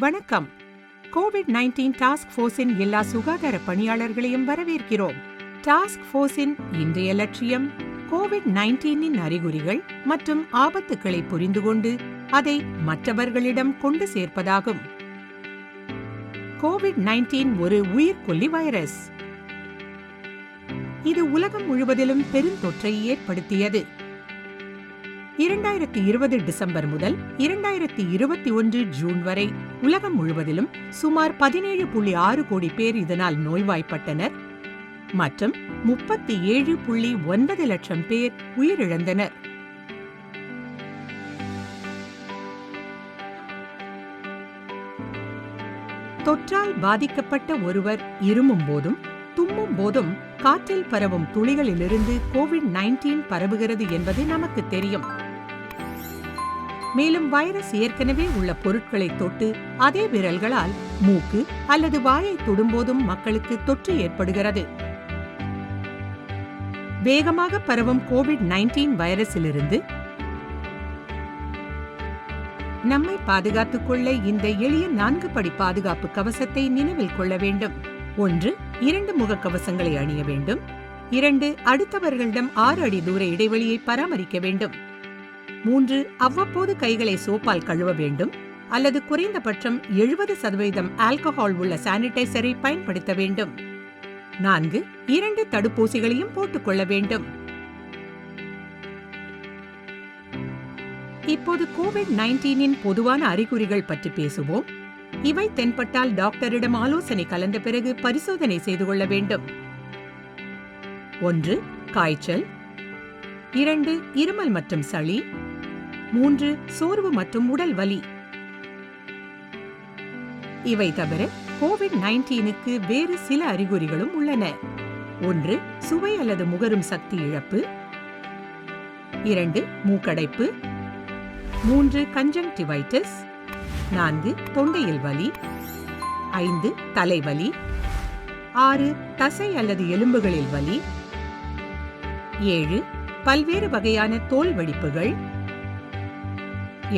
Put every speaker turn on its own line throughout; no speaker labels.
வணக்கம். COVID-19 task போர்ஸின் எல்லா சுகாதார பணியாளர்களையும் வரவேற்கிறோம். டாஸ்க் போர்ஸின் இன்றைய லட்சியம் கோவிட்-19 அறிகுறிகள் மற்றும் ஆபத்துக்களை புரிந்து கொண்டு அதை மற்றவர்களிடம் கொண்டு சேர்ப்பதாகும். கோவிட்-19 ஒரு உயிர்க்கொல்லி வைரஸ். இது உலகம் முழுவதிலும் பெருந்தொற்றை ஏற்படுத்தியது. 2020 டிசம்பர் முதல் 2021 ஜூன் வரை உலகம் முழுவதிலும் சுமார் 17.6 கோடி பேர் இதனால் நோய்வாய்ப்பட்டனர் மற்றும் 37.9 லட்சம் பேர் உயிரிழந்தனர். தொற்றால் பாதிக்கப்பட்ட ஒருவர் இருமும் போதும் தும்மும் போதும் காற்றில் பரவும் துளிகளிலிருந்து கோவிட்-19 பரவுகிறது என்பது நமக்கு தெரியும். மேலும் வைரஸ் ஏற்கனவே உள்ள பொருட்களை தொட்டு அதே விரல்களால் மூக்கு அல்லது வாயை தொடும்போதும் மக்களுக்கு தொற்று ஏற்படுகிறது. வேகமாக பரவும் கோவிட்-19 வைரஸிலிருந்து நம்மை பாதுகாத்துக் கொள்ள இந்த எளிய 4 படி பாதுகாப்பு கவசத்தை நினைவில் கொள்ள வேண்டும். 1. 2 முகக்கவசங்களை அணிய வேண்டும். 2. அடுத்தவர்களிடம் 6 அடி தூர இடைவெளியை பராமரிக்க வேண்டும். 3. அவ்வப்போது கைகளை சோப்பால் கழுவ வேண்டும் அல்லது குறைந்தபட்சம் 70% ஆல்கஹால் உள்ள சானிடைசரை பயன்படுத்த வேண்டும். 4. 2 தடுப்பூசிகளையும் போட்டுக்கொள்ள வேண்டும். இப்போது கோவிட்-19 பொதுவான அறிகுறிகள் பற்றி பேசுவோம். இவை தென்பட்டால் டாக்டரிடம் ஆலோசனை கலந்த பிறகு பரிசோதனை செய்து கொள்ள வேண்டும். 1. காய்ச்சல். 2. இருமல் மற்றும் சளி. 3. சோர்வு மற்றும் உடல் வலி. இவை தவிர கோவிட்-19க்கு வேறு சில அறிகுறிகளும் உள்ளன. 1. சுவை அல்லது முகரும் சக்தி இழப்பு. 2. மூக்கடைப்பு. 3. கன்ஜங்டிவைட்டிஸ். 4. தொண்டையில் வலி. 5. தலைவலி. 6. தசை அல்லது எலும்புகளில் வலி. 7. பல்வேறு வகையான தோல் வெடிப்புகள்.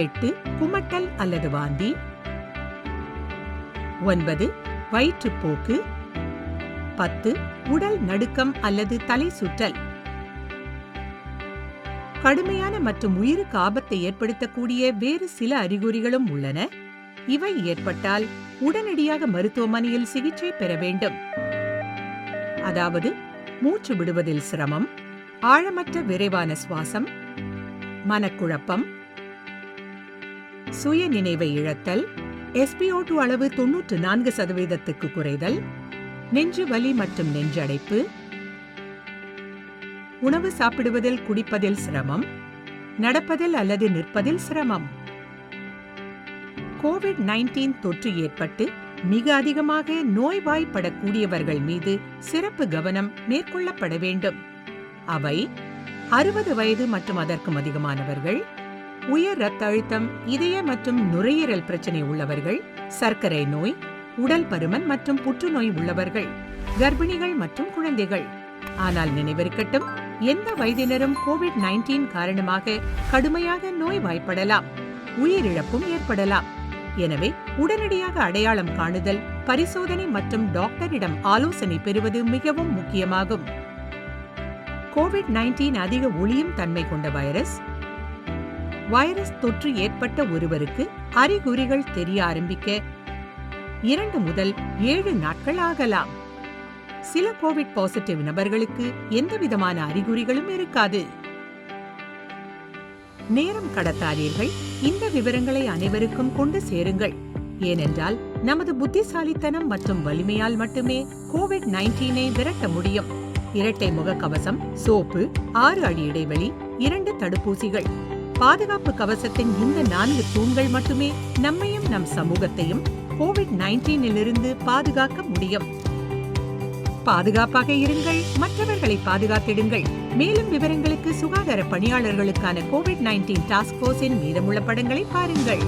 8. குமட்டல் அல்லது வாந்தி. 9. வயிற்றுப்போக்கு. 10. உடல் நடுக்கம் அல்லது தலை சுற்றல். கடுமையான மற்றும் உயிருக்கு ஆபத்தை ஏற்படுத்தக்கூடிய வேறு சில அறிகுறிகளும் உள்ளன. இவை ஏற்பட்டால் உடனடியாக மருத்துவமனையில் சிகிச்சை பெற வேண்டும். அதாவது மூச்சு விடுவதில் சிரமம், ஆழமற்ற விரைவான சுவாசம், மனக்குழப்பம், சுய நினைவை இழத்தல், SpO2 அளவு 94% குறைதல், நெஞ்சு வலி மற்றும் நெஞ்சடைப்பு, உணவு சாப்பிடுவதில் குடிப்பதில் சிரமம், நடப்பதில் அல்லது நிற்பதில் சிரமம். கோவிட்-19 தொற்று ஏற்பட்டு மிக அதிகமாக நோய்வாய்ப்படக்கூடியவர்கள் மீது சிறப்பு கவனம் மேற்கொள்ளப்பட வேண்டும். அவை 60 வயது மற்றும் அதற்கும் அதிகமானவர்கள், உயர் இரத்த அழுத்தம், இதய மற்றும் நுரையீரல் பிரச்சனை உள்ளவர்கள், சர்க்கரை நோய், உடல் பருமன் மற்றும் புற்றுநோய் உள்ளவர்கள், கர்ப்பிணிகள் மற்றும் குழந்தைகள். ஆனால் நினைவிருக்கட்டும், எந்த வயதினரும் கோவிட்-19 காரணமாக கடுமையாக நோய்வாய்ப்படலாம், உயிரிழப்பும் ஏற்படலாம். எனவே உடனடியாக அடையாளம் காணுதல், பரிசோதனை மற்றும் டாக்டரிடம் ஆலோசனை பெறுவது மிகவும் முக்கியமாகும். கோவிட்-19 அதிக ஒளியும் தன்மை கொண்ட வைரஸ். வைரஸ் தொற்று ஏற்பட்ட ஒருவருக்கு அறிகுறிகள் தெரிய ஆரம்பிக்க 2 முதல் 7 நாட்கள் ஆகலாம். சில கோவிட் பாசிட்டிவ் நபர்களுக்கு எந்தவிதமான அறிகுறிகளும் இருக்காது. நேரம் கடத்தாதீர்கள். இந்த விவரங்களை அனைவருக்கும் கொண்டு சேருங்கள். ஏனென்றால் நமது புத்திசாலித்தனம் மற்றும் வலிமையால் மட்டுமே கோவிட்-19 விரட்ட முடியும். 2 முகக்கவசம், சோப்பு, 6 அடி இடைவெளி, 2 தடுப்பூசிகள். பாதுகாப்பு கவசத்தின் இந்த 4 தூண்கள் மட்டுமே நம்மையும் நம் சமூகத்தையும் கோவிட்-19 பாதுகாக்க முடியும். பாதுகாப்பாக இருங்கள், மற்றவர்களை பாதுகாத்திடுங்கள். மேலும் விவரங்களுக்கு சுகாதார பணியாளர்களுக்கான கோவிட்-19 டாஸ்க் போர்ஸின் மீதமுள்ள படங்களை பாருங்கள்.